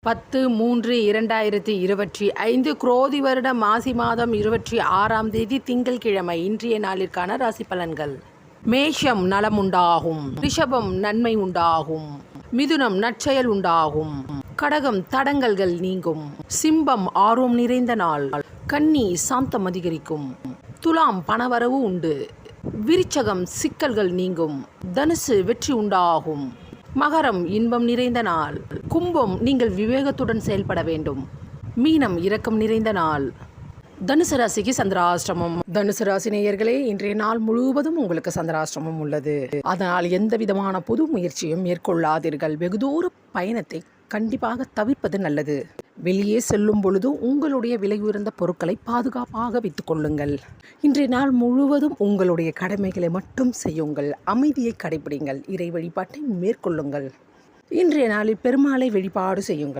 10/3/2025 குரோதி வருடம் மாசி மாதம் 26ஆம் தேதி திங்கள்கிழமை இன்றைய நாளிற்கான ராசி பலன்கள். மேஷம் நலம் உண்டாகும், ரிஷபம் நன்மை உண்டாகும், மிதுனம் நற்செயல் உண்டாகும், கடகம் தடங்கல்கள் நீங்கும், சிம்பம் ஆர்வம் நிறைந்த நாள், கன்னி சாந்தம் அதிகரிக்கும், துலாம் பணவரவு உண்டு, விருச்சகம் சிக்கல்கள் நீங்கும், தனுசு வெற்றி உண்டாகும், மகரம் இன்பம் நிறைந்த நாள், கும்பம் நீங்கள் விவேகத்துடன் செயல்பட வேண்டும், மீனம் இரக்கம் நிறைந்த நாள். தனுசு ராசிக்கு சந்திராஷ்டிரமம். தனுசு ராசி நேயர்களே, இன்றைய நாள் முழுவதும் உங்களுக்கு சந்திராஷ்டிரமம் உள்ளது. அதனால் எந்த விதமான புது முயற்சியும் மேற்கொள்ளாதீர்கள். வெகு தூர பயணத்தை கண்டிப்பாக தவிர்ப்பது நல்லது. வெளியே செல்லும் பொழுது உங்களுடைய விலை உயர்ந்த பொருட்களை பாதுகாப்பாக வைத்துக் கொள்ளுங்கள். இன்றைய நாள் முழுவதும் உங்களுடைய கடமைகளை மட்டும் செய்யுங்கள். அமைதியை கடைபிடிங்கள். இறை வழிபாட்டை மேற்கொள்ளுங்கள். இன்றைய நாளில் பெருமாளை வழிபாடு செய்யுங்கள்.